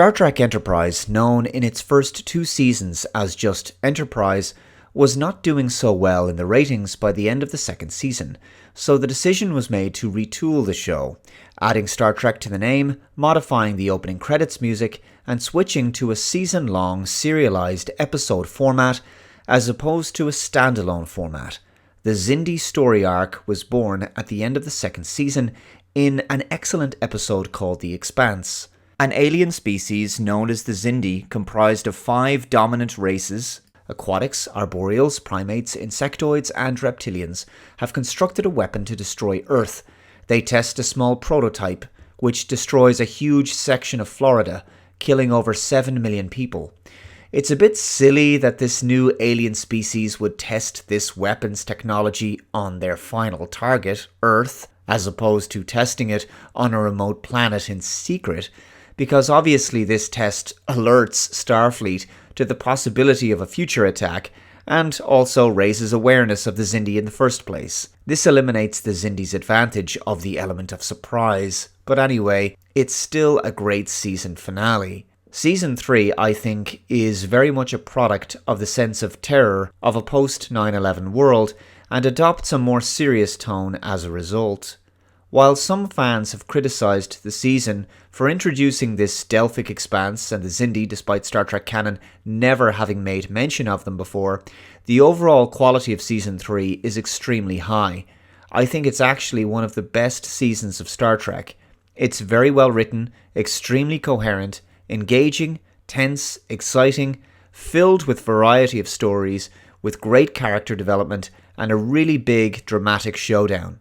Star Trek Enterprise, known in its first 2 seasons as just Enterprise, was not doing so well in the ratings by the end of the second season, so the decision was made to retool the show, adding Star Trek to the name, modifying the opening credits music, and switching to a season-long serialized episode format as opposed to a standalone format. The Xindi story arc was born at the end of the second season in an excellent episode called The Expanse. An alien species known as the Xindi, comprised of 5 dominant races, aquatics, arboreals, primates, insectoids, and reptilians, have constructed a weapon to destroy Earth. They test a small prototype, which destroys a huge section of Florida, killing over 7 million people. It's a bit silly that this new alien species would test this weapons technology on their final target, Earth, as opposed to testing it on a remote planet in secret, because obviously this test alerts Starfleet to the possibility of a future attack and also raises awareness of the Xindi in the first place. This eliminates the Xindi's advantage of the element of surprise, but anyway, it's still a great season finale. Season 3, I think, is very much a product of the sense of terror of a post-9/11 world and adopts a more serious tone as a result. While some fans have criticised the season for introducing this Delphic Expanse and the Xindi despite Star Trek canon never having made mention of them before, the overall quality of Season 3 is extremely high. I think it's actually one of the best seasons of Star Trek. It's very well written, extremely coherent, engaging, tense, exciting, filled with variety of stories, with great character development, and a really big, dramatic showdown.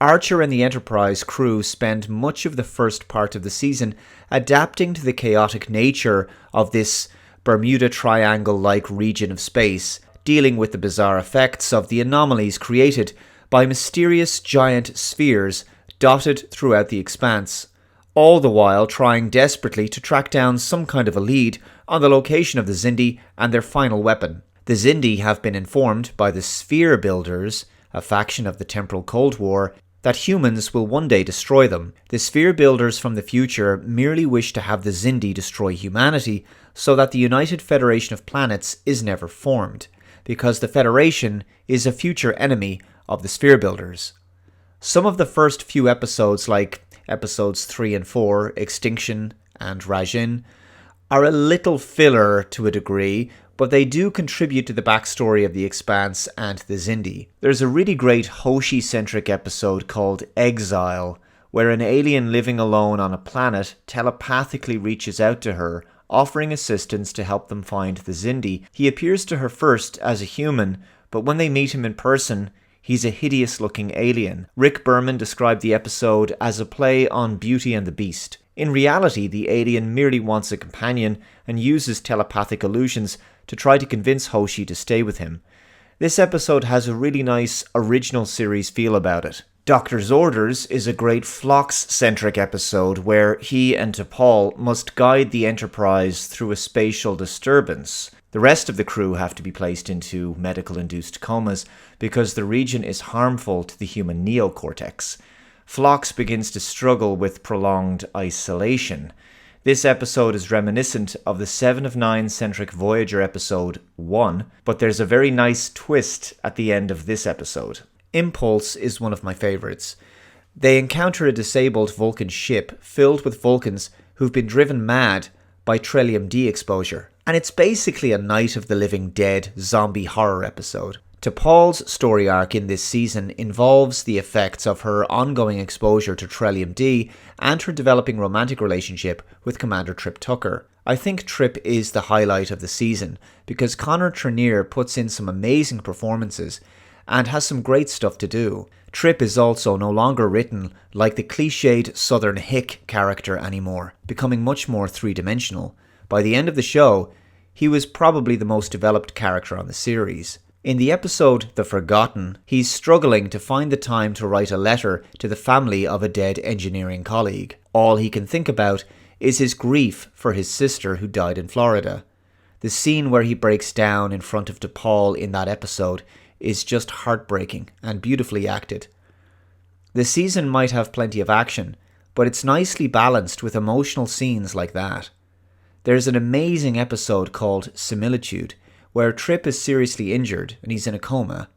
Archer and the Enterprise crew spend much of the first part of the season adapting to the chaotic nature of this Bermuda Triangle-like region of space, dealing with the bizarre effects of the anomalies created by mysterious giant spheres dotted throughout the Expanse, all the while trying desperately to track down some kind of a lead on the location of the Xindi and their final weapon. The Xindi have been informed by the Sphere Builders, a faction of the Temporal Cold War, that humans will one day destroy them. The Sphere Builders from the future merely wish to have the Xindi destroy humanity so that the United Federation of Planets is never formed, because the Federation is a future enemy of the Sphere Builders. Some of the first few episodes, like episodes 3 and 4, Extinction and Rajin, are a little filler to a degree, but they do contribute to the backstory of the Expanse and the Xindi. There's a really great Hoshi-centric episode called Exile, where an alien living alone on a planet telepathically reaches out to her, offering assistance to help them find the Xindi. He appears to her first as a human, but when they meet him in person, he's a hideous-looking alien. Rick Berman described the episode as a play on Beauty and the Beast. In reality, the alien merely wants a companion and uses telepathic illusions to try to convince Hoshi to stay with him. This episode has a really nice original series feel about it. Doctor's Orders is a great Phlox-centric episode where he and T'Pol must guide the Enterprise through a spatial disturbance. The rest of the crew have to be placed into medical-induced comas because the region is harmful to the human neocortex. Phlox begins to struggle with prolonged isolation. This episode is reminiscent of the 7 of 9-centric Voyager episode 1, but there's a very nice twist at the end of this episode. Impulse is one of my favourites. They encounter a disabled Vulcan ship filled with Vulcans who've been driven mad by Trellium-D exposure, and it's basically a Night of the Living Dead zombie horror episode. T'Pol's story arc in this season involves the effects of her ongoing exposure to Trellium-D and her developing romantic relationship with Commander Trip Tucker. I think Trip is the highlight of the season because Connor Trenier puts in some amazing performances and has some great stuff to do. Trip is also no longer written like the cliched Southern hick character anymore, becoming much more three-dimensional. By the end of the show, he was probably the most developed character on the series. In the episode The Forgotten, he's struggling to find the time to write a letter to the family of a dead engineering colleague. All he can think about is his grief for his sister who died in Florida. The scene where he breaks down in front of T'Pol in that episode is just heartbreaking and beautifully acted. The season might have plenty of action, but it's nicely balanced with emotional scenes like that. There's an amazing episode called Similitude, where Trip is seriously injured and he's in a coma,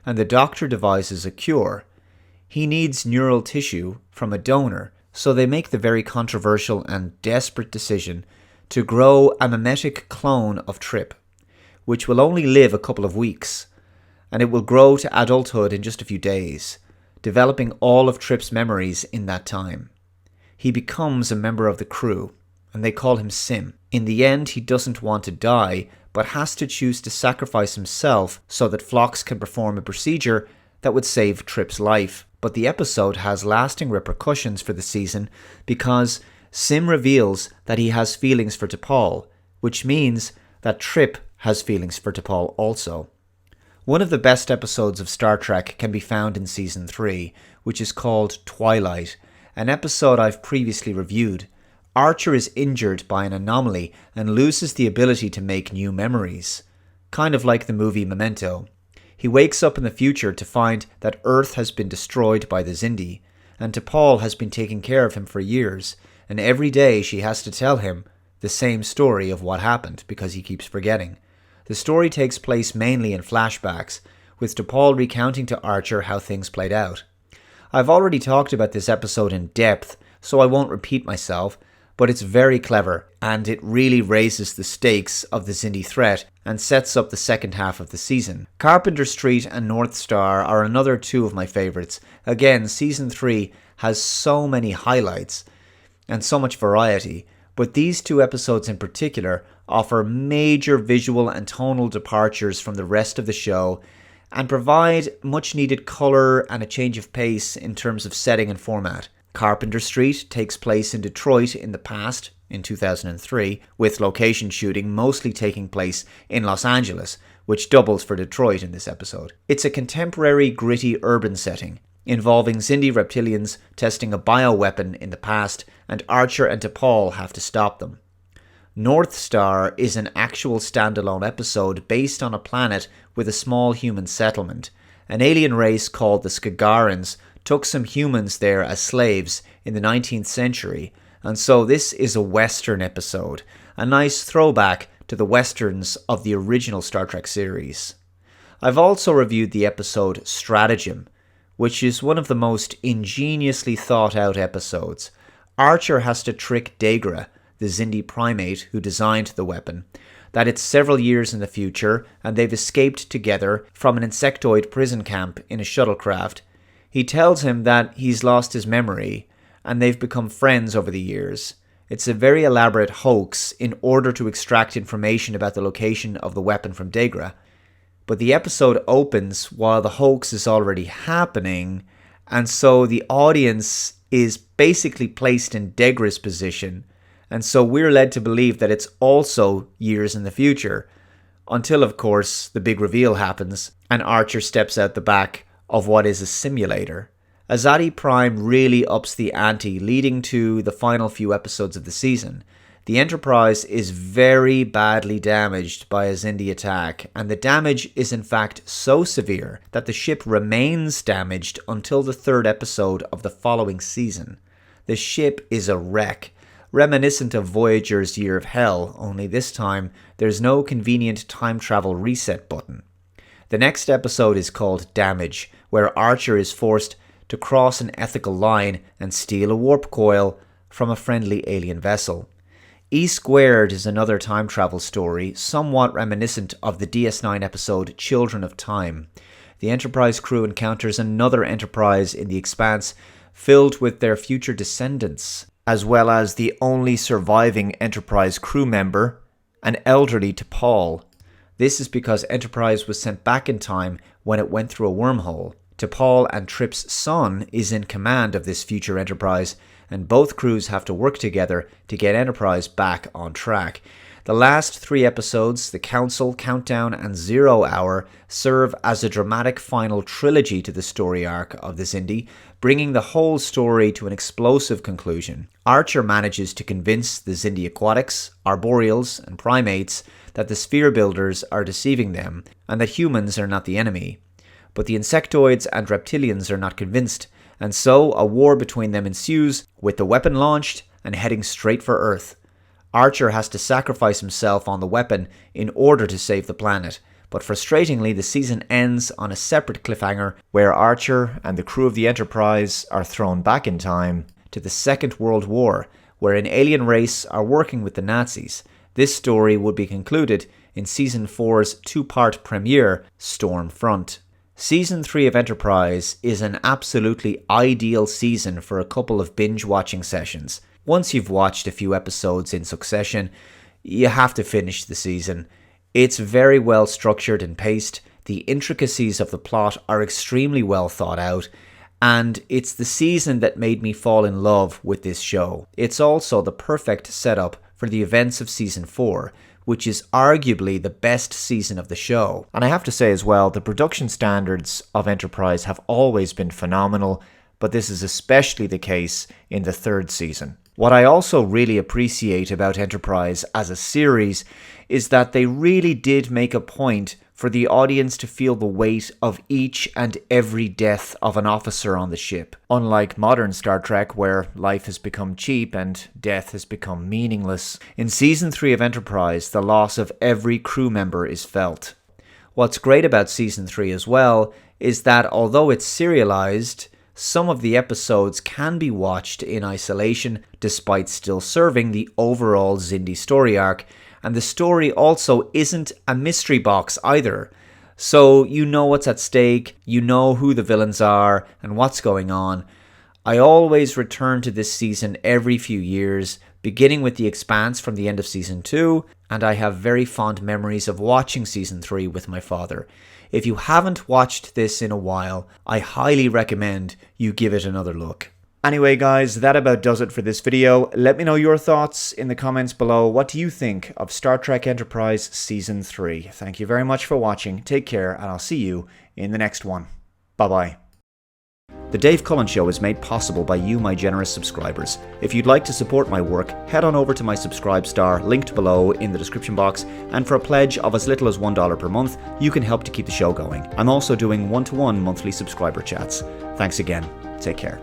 and the doctor devises a cure. He needs neural tissue from a donor, so they make the very controversial and desperate decision to grow a mimetic clone of Trip, which will only live a couple of weeks, and it will grow to adulthood in just a few days, developing all of Trip's memories in that time. He becomes a member of the crew, and they call him Sim. In the end, he doesn't want to die, but has to choose to sacrifice himself so that Phlox can perform a procedure that would save Trip's life. But the episode has lasting repercussions for the season because Sim reveals that he has feelings for T'Pol, which means that Trip has feelings for T'Pol also. One of the best episodes of Star Trek can be found in Season 3, which is called Twilight, an episode I've previously reviewed. Archer is injured by an anomaly and loses the ability to make new memories, kind of like the movie Memento. He wakes up in the future to find that Earth has been destroyed by the Xindi, and T'Pol has been taking care of him for years, and every day she has to tell him the same story of what happened because he keeps forgetting. The story takes place mainly in flashbacks, with T'Pol recounting to Archer how things played out. I've already talked about this episode in depth, so I won't repeat myself, but it's very clever, and it really raises the stakes of the Xindi threat and sets up the second half of the season. Carpenter Street and North Star are another two of my favourites. Again, Season 3 has so many highlights and so much variety, but these two episodes in particular offer major visual and tonal departures from the rest of the show and provide much needed colour and a change of pace in terms of setting and format. Carpenter Street takes place in Detroit in the past, in 2003, with location shooting mostly taking place in Los Angeles, which doubles for Detroit in this episode. It's a contemporary, gritty urban setting, involving Xindi reptilians testing a bioweapon in the past, and Archer and T'Pol have to stop them. North Star is an actual standalone episode based on a planet with a small human settlement. An alien race called the Skagarans took some humans there as slaves in the 19th century, and so this is a Western episode, a nice throwback to the Westerns of the original Star Trek series. I've also reviewed the episode Stratagem, which is one of the most ingeniously thought out episodes. Archer has to trick Degra, the Xindi primate who designed the weapon, that it's several years in the future and they've escaped together from an insectoid prison camp in a shuttlecraft. He tells him that he's lost his memory and they've become friends over the years. It's a very elaborate hoax in order to extract information about the location of the weapon from Degra. But the episode opens while the hoax is already happening, and so the audience is basically placed in Degra's position, and so we're led to believe that it's also years in the future, until of course the big reveal happens and Archer steps out the back of what is a simulator. Azadi Prime really ups the ante, leading to the final few episodes of the season. The Enterprise is very badly damaged by a Xindi attack, and the damage is in fact so severe that the ship remains damaged until the third episode of the following season. The ship is a wreck, reminiscent of Voyager's Year of Hell, only this time there's no convenient time travel reset button. The next episode is called Damage, where Archer is forced to cross an ethical line and steal a warp coil from a friendly alien vessel. E Squared is another time travel story, somewhat reminiscent of the DS9 episode Children of Time. The Enterprise crew encounters another Enterprise in the Expanse filled with their future descendants, as well as the only surviving Enterprise crew member, an elderly T'Pol. This is because Enterprise was sent back in time when it went through a wormhole. T'Pol and Trip's son is in command of this future Enterprise, and both crews have to work together to get Enterprise back on track. The last three episodes, The Council, Countdown, and 0 Hour, serve as a dramatic final trilogy to the story arc of the Xindi, bringing the whole story to an explosive conclusion. Archer manages to convince the Xindi aquatics, arboreals, and primates that the sphere builders are deceiving them, and that humans are not the enemy. But the insectoids and reptilians are not convinced, and so a war between them ensues, with the weapon launched and heading straight for Earth. Archer has to sacrifice himself on the weapon in order to save the planet. But frustratingly, the season ends on a separate cliffhanger where Archer and the crew of the Enterprise are thrown back in time to the Second World War, where an alien race are working with the Nazis. This story would be concluded in Season 4's two-part premiere, Stormfront. Season 3 of Enterprise is an absolutely ideal season for a couple of binge-watching sessions. Once you've watched a few episodes in succession, you have to finish the season. It's very well structured and paced, the intricacies of the plot are extremely well thought out, and it's the season that made me fall in love with this show. It's also the perfect setup for the events of Season 4, which is arguably the best season of the show. And I have to say as well, the production standards of Enterprise have always been phenomenal, but this is especially the case in the third season. What I also really appreciate about Enterprise as a series is that they really did make a point for the audience to feel the weight of each and every death of an officer on the ship. Unlike modern Star Trek, where life has become cheap and death has become meaningless, in Season 3 of Enterprise, the loss of every crew member is felt. What's great about Season 3 as well is that although it's serialized, some of the episodes can be watched in isolation despite still serving the overall Xindi story arc, and the story also isn't a mystery box either. So you know what's at stake, you know who the villains are and what's going on. I always return to this season every few years, beginning with The Expanse from the end of Season 2, and I have very fond memories of watching Season 3 with my father. If you haven't watched this in a while, I highly recommend you give it another look. Anyway guys, that about does it for this video. Let me know your thoughts in the comments below. What do you think of Star Trek Enterprise Season 3? Thank you very much for watching, take care, and I'll see you in the next one. Bye bye. The Dave Cullen Show is made possible by you, my generous subscribers. If you'd like to support my work, head on over to my Subscribe star, linked below in the description box, and for a pledge of as little as $1 per month, you can help to keep the show going. I'm also doing one-to-one monthly subscriber chats. Thanks again. Take care.